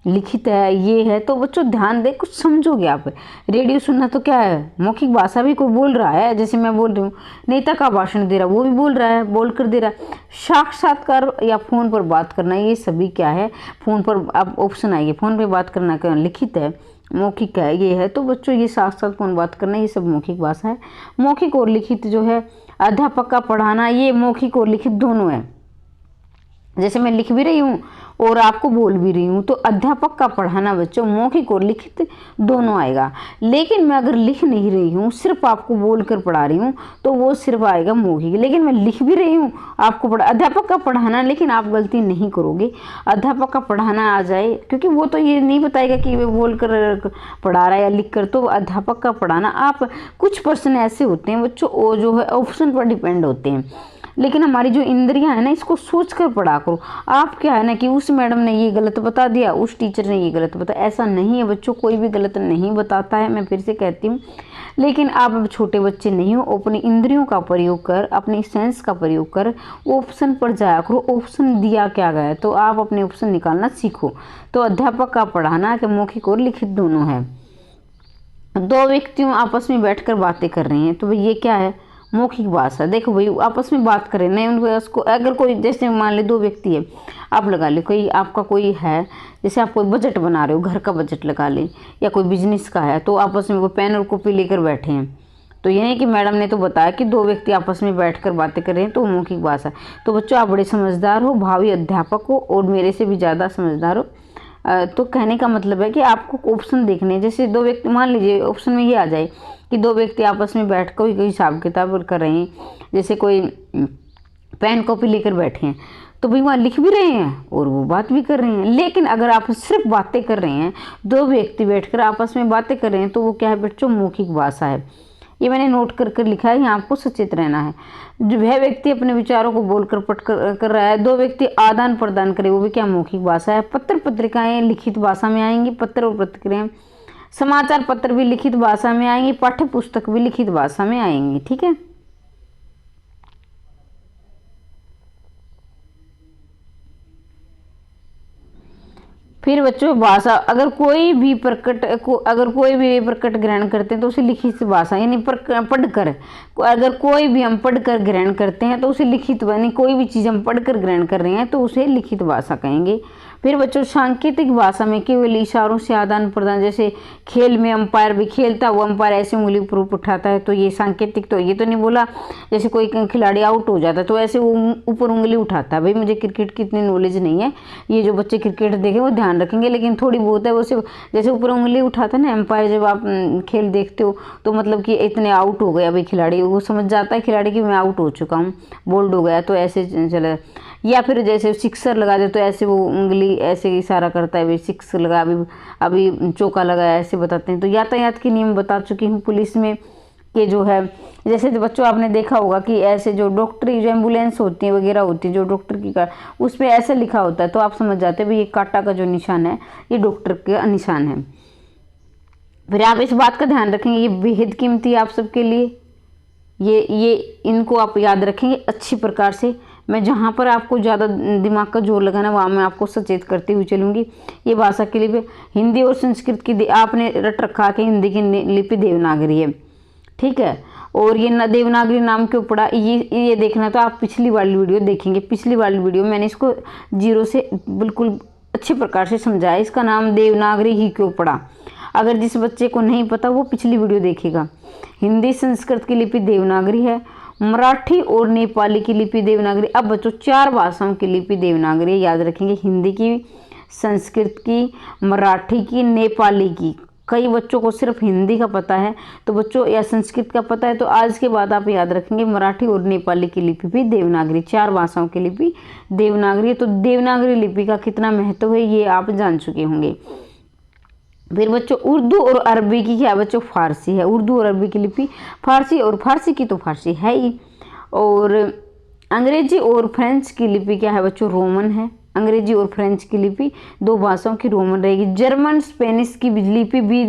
लिखित है, ये है। तो बच्चों ध्यान दे, कुछ समझोगे आप। रेडियो सुनना तो क्या है, मौखिक भाषा भी कोई बोल रहा है, जैसे मैं बोल रही हूँ। नेता का भाषण दे रहा, वो भी बोल रहा है, बोल कर दे रहा है। साक्षात्कार या फ़ोन पर बात करना, ये सभी क्या है, फ़ोन पर आप ऑप्शन आएगी, फ़ोन पर बात करना क्या लिखित है, मौखिक है, ये है। तो बच्चों ये साथ साथ फ़ोन बात करना, ये सब मौखिक भाषा है। मौखिक और लिखित जो है, अध्यापक का पढ़ाना, ये मौखिक और लिखित दोनों है। जैसे मैं लिख भी रही हूँ और आपको बोल भी रही हूँ, तो अध्यापक का पढ़ाना बच्चों मौखिक और लिखित दोनों आएगा। लेकिन मैं अगर लिख नहीं रही हूँ, सिर्फ आपको बोल कर पढ़ा रही हूँ, तो वो सिर्फ आएगा मौखिक। लेकिन मैं लिख भी रही हूँ, आपको अध्यापक का पढ़ाना, लेकिन आप गलती नहीं करोगे, अध्यापक का पढ़ाना आ जाए, क्योंकि वो तो ये नहीं बताएगा कि वो बोल कर पढ़ा रहा है या लिख कर। तो अध्यापक का पढ़ाना, आप कुछ पर्सन ऐसे होते हैं बच्चों, वो जो है ऑप्शन पर डिपेंड होते हैं, लेकिन हमारी जो इंद्रियां है ना, इसको सोच कर पढ़ा करो। आप क्या है ना कि उस मैडम ने ये गलत बता दिया, उस टीचर ने ये गलत बताया, ऐसा नहीं है बच्चों, कोई भी गलत नहीं बताता है, मैं फिर से कहती हूँ। लेकिन आप अब छोटे बच्चे नहीं हो, अपनी इंद्रियों का प्रयोग कर, अपनी सेंस का प्रयोग कर, ऑप्शन पर जाया करो, ऑप्शन दिया क्या गया है तो आप अपने ऑप्शन निकालना सीखो। तो अध्यापक का पढ़ाना कि मौखिक और लिखित दोनों है। दो व्यक्तियों आपस में बैठकर बातें कर रहे हैं, तो भाई ये क्या है, मौखिक भाषा। देखो भाई आपस में बात करें नहीं, उनको उसको अगर कोई, जैसे मान ले दो व्यक्ति है, आप लगा ले कोई आपका कोई है, जैसे आप कोई बजट बना रहे हो, घर का बजट लगा ले, या कोई बिजनेस का है, तो आपस में वो पेन और कॉपी लेकर बैठे हैं। तो ये नहीं कि मैडम ने तो बताया कि दो व्यक्ति आपस में बैठकर बातें कर रहे हैं, तो मौखिक भाषा। तो बच्चों आप बड़े समझदार हो, भावी अध्यापक हो और मेरे से भी ज़्यादा समझदार हो। तो कहने का मतलब है कि आपको ऑप्शन देखने हैं। जैसे दो व्यक्ति, मान लीजिए ऑप्शन में ये आ जाए कि दो व्यक्ति आपस में बैठ कर कोई हिसाब किताब कर रहे हैं, जैसे कोई पेन कॉपी लेकर बैठे हैं, तो भाई वहाँ लिख भी रहे हैं और वो बात भी कर रहे हैं। लेकिन अगर आप सिर्फ बातें कर रहे हैं, दो व्यक्ति बैठकर आपस में बातें कर रहे हैं, तो वो क्या है बच्चों, मौखिक भाषा है। ये मैंने नोट कर लिखा है, यहाँ आपको सचेत रहना है। जो वह व्यक्ति अपने विचारों को बोलकर पट कर रहा है, दो व्यक्ति आदान प्रदान करें, वो भी क्या, मौखिक भाषा है। पत्र पत्रिकाएं लिखित भाषा में आएंगी, पत्र और पत्रिकाएं, समाचार पत्र भी लिखित भाषा में आएंगी, पाठ्य पुस्तक भी लिखित भाषा में आएंगी, ठीक है। फिर बच्चों भाषा, अगर कोई भी प्रकट ग्रहण करते हैं तो उसे लिखित भाषा, यानी पढ़कर, अगर कोई भी हम पढ़कर ग्रहण करते हैं तो उसे लिखित, यानी कोई भी चीज़ हम पढ़कर ग्रहण कर रहे हैं तो उसे लिखित भाषा कहेंगे। फिर बच्चों सांकेतिक भाषा में केवल इशारों से आदान प्रदान, जैसे खेल में अंपायर भी खेलता हुआ अंपायर ऐसे उंगली ऊपर उठाता है, तो ये सांकेतिक, तो ये तो नहीं बोला जैसे कोई खिलाड़ी आउट हो जाता है तो ऐसे वो ऊपर उंगली उठाता है। भाई मुझे क्रिकेट की इतनी नॉलेज नहीं है, ये जो बच्चे क्रिकेट देखें वो ध्यान रखेंगे, लेकिन थोड़ी बहुत है वो सिर्फ जैसे ऊपर उंगली उठाता है ना एम्पायर, जब आप खेल देखते हो तो मतलब कि इतने आउट हो गया भाई खिलाड़ी, वो समझ जाता है खिलाड़ी कि मैं आउट हो चुका हूँ, बोल्ड हो गया, तो ऐसे चला। या फिर जैसे सिक्सर लगा दे तो ऐसे वो उंगली ऐसे इशारा करता है, भाई सिक्स लगा, अभी चौका लगाया, ऐसे बताते हैं। तो यातायात के नियम बता चुकी हूँ पुलिस में कि जो है, जैसे बच्चों आपने देखा होगा कि ऐसे जो डॉक्टरी, जो एम्बुलेंस होती है वगैरह होती है, जो डॉक्टर की उस पर ऐसा लिखा होता है, तो आप समझ जाते हैं भाई ये कांटा का जो निशान है ये डॉक्टर का निशान है। फिर आप इस बात का ध्यान रखेंगे, ये बेहद कीमती है आप सबके लिए, ये इनको आप याद रखेंगे अच्छी प्रकार से। मैं जहाँ पर आपको ज़्यादा दिमाग का जोर लगाना वहाँ मैं आपको सचेत करती हुई चलूँगी। ये भाषा के लिए हिंदी और संस्कृत की आपने रट रखा कि हिंदी की लिपि देवनागरी है, ठीक है। और ये देवनागरी नाम क्यों पड़ा, ये देखना तो आप पिछली वाली वीडियो देखेंगे। पिछली वाली वीडियो मैंने इसको जीरो से बिल्कुल अच्छे प्रकार से समझाया, इसका नाम देवनागरी ही क्यों पड़ा। अगर जिस बच्चे को नहीं पता वो पिछली वीडियो देखेगा। हिंदी संस्कृत की लिपि देवनागरी है, मराठी और नेपाली की लिपि देवनागरी। अब बच्चों 4 भाषाओं की लिपि देवनागरी याद रखेंगे, हिंदी की, संस्कृत की, मराठी की, नेपाली की। कई बच्चों को सिर्फ हिंदी का पता है तो बच्चों, या संस्कृत का पता है, तो आज के बाद आप याद रखेंगे मराठी और नेपाली की लिपि भी देवनागरी, 4 भाषाओं की लिपि देवनागरी। तो देवनागरी लिपि का कितना महत्व है ये आप जान चुके होंगे। फिर बच्चों उर्दू और अरबी की क्या बच्चों, फारसी है। उर्दू और अरबी की लिपि फारसी, और फारसी की तो फारसी है ही। और अंग्रेजी और फ्रेंच की लिपि क्या है बच्चों, रोमन है। अंग्रेजी और फ्रेंच की लिपि 2 भाषाओं की रोमन रहेगी। जर्मन स्पेनिश की लिपि भी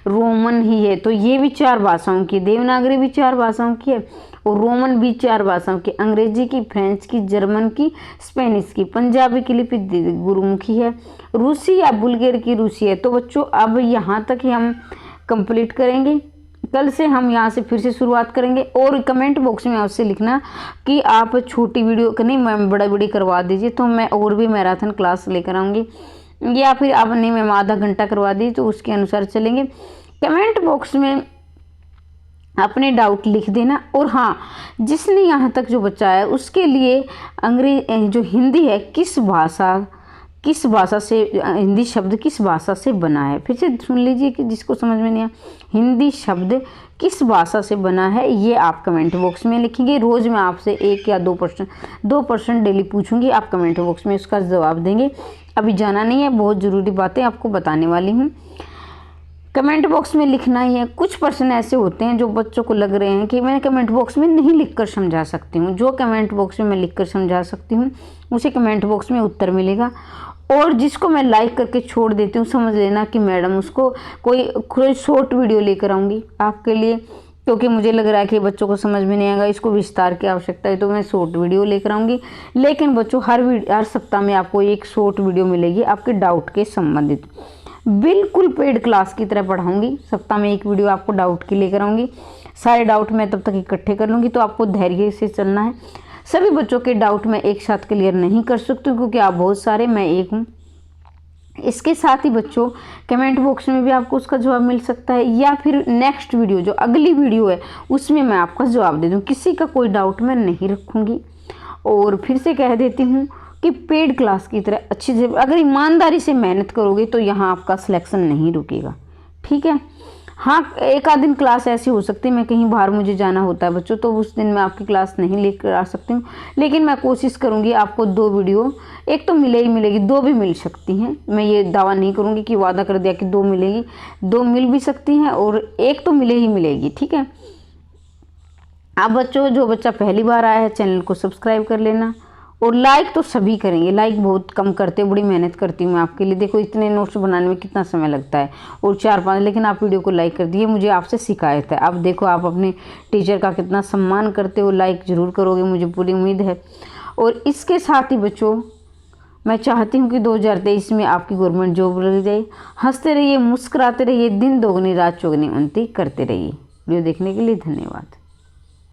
रोमन ही है। तो ये भी 4 भाषाओं की, देवनागरी भी 4 भाषाओं की है और रोमन भी 4 भाषाओं की, अंग्रेजी की, फ्रेंच की, जर्मन की, स्पेनिश की। पंजाबी की लिपि गुरुमुखी है। रूसी या बुल्गेर की रूसी है। तो बच्चों अब यहाँ तक ही हम कंप्लीट करेंगे, कल से हम यहाँ से फिर से शुरुआत करेंगे। और कमेंट बॉक्स में आपसे लिखना कि आप छोटी वीडियो का नहीं, मैम बड़ा वीडियो करवा दीजिए, तो मैं और भी मैराथन क्लास लेकर आऊँगी, या फिर आप नहीं मैम आधा घंटा करवा दीजिए तो उसके अनुसार चलेंगे। कमेंट बॉक्स में अपने डाउट लिख देना। और हाँ, जिसने यहाँ तक जो बच्चा है उसके लिए जो हिंदी है किस भाषा से, हिंदी शब्द किस भाषा से बना है, फिर से सुन लीजिए कि जिसको समझ में नहीं आया, हिंदी शब्द किस भाषा से बना है, ये आप कमेंट बॉक्स में लिखेंगे। रोज़ मैं आपसे 1 या 2% डेली पूछूंगी, आप कमेंट बॉक्स में उसका जवाब देंगे। अभी जाना नहीं है, बहुत ज़रूरी बातें आपको बताने वाली हूँ, कमेंट बॉक्स में लिखना ही है। कुछ पर्सन ऐसे होते हैं जो बच्चों को लग रहे हैं कि मैं कमेंट बॉक्स में नहीं लिखकर समझा सकती हूँ। जो कमेंट बॉक्स में मैं लिखकर समझा सकती हूँ उसे कमेंट बॉक्स में उत्तर मिलेगा, और जिसको मैं लाइक करके छोड़ देती हूँ समझ लेना कि मैडम उसको कोई शॉर्ट वीडियो लेकर आऊँगी आपके लिए, क्योंकि मुझे लग रहा है कि बच्चों को समझ में नहीं आएगा, इसको विस्तार की आवश्यकता है, तो मैं शॉर्ट वीडियो लेकर आऊँगी। लेकिन बच्चों हर सप्ताह में आपको एक शॉर्ट वीडियो मिलेगी आपके डाउट के संबंधित, बिल्कुल पेड क्लास की तरह पढ़ाऊंगी। सप्ताह में एक वीडियो आपको डाउट की लेकर आऊँगी, सारे डाउट मैं तब तक इकट्ठे कर लूँगी। तो आपको धैर्य से चलना है। सभी बच्चों के डाउट मैं एक साथ क्लियर नहीं कर सकती क्योंकि आप बहुत सारे, मैं एक हूँ। इसके साथ ही बच्चों कमेंट बॉक्स में भी आपको उसका जवाब मिल सकता है, या फिर नेक्स्ट वीडियो जो अगली वीडियो है उसमें मैं आपका जवाब दे दूँ। किसी का कोई डाउट मैं नहीं रखूँगी। और फिर से कह देती हूँ कि पेड क्लास की तरह अच्छी से अगर ईमानदारी से मेहनत करोगे तो यहाँ आपका सिलेक्शन नहीं रुकेगा, ठीक है। हाँ, एक आध दिन क्लास ऐसी हो सकती है, मैं कहीं बाहर मुझे जाना होता है बच्चों, तो उस दिन मैं आपकी क्लास नहीं लेकर आ सकती हूँ, लेकिन मैं कोशिश करूँगी आपको 2 वीडियो, एक तो मिले ही मिलेगी, 2 भी मिल सकती हैं। मैं ये दावा नहीं करूँगी कि वादा कर दिया कि 2 मिलेगी, 2 मिल भी सकती हैं और एक तो मिले ही मिलेगी, ठीक है। आप बच्चों, जो बच्चा पहली बार आया है चैनल को सब्सक्राइब कर लेना, और लाइक तो सभी करेंगे, लाइक बहुत कम करते, बड़ी मेहनत करती हूँ मैं आपके लिए। देखो इतने नोट्स बनाने में कितना समय लगता है, और 4-5, लेकिन आप वीडियो को लाइक कर दिए, मुझे आपसे शिकायत है। अब देखो आप अपने टीचर का कितना सम्मान करते हो, लाइक ज़रूर करोगे, मुझे पूरी उम्मीद है। और इसके साथ ही बच्चों मैं चाहती हूँ कि 2023 में आपकी गवर्नमेंट जॉब लग जाए। हंसते रहिए, मुस्कुराते रहिए, दिन दोगुनी रात चौगुनी उन्नति करते रहिए। वीडियो देखने के लिए धन्यवाद।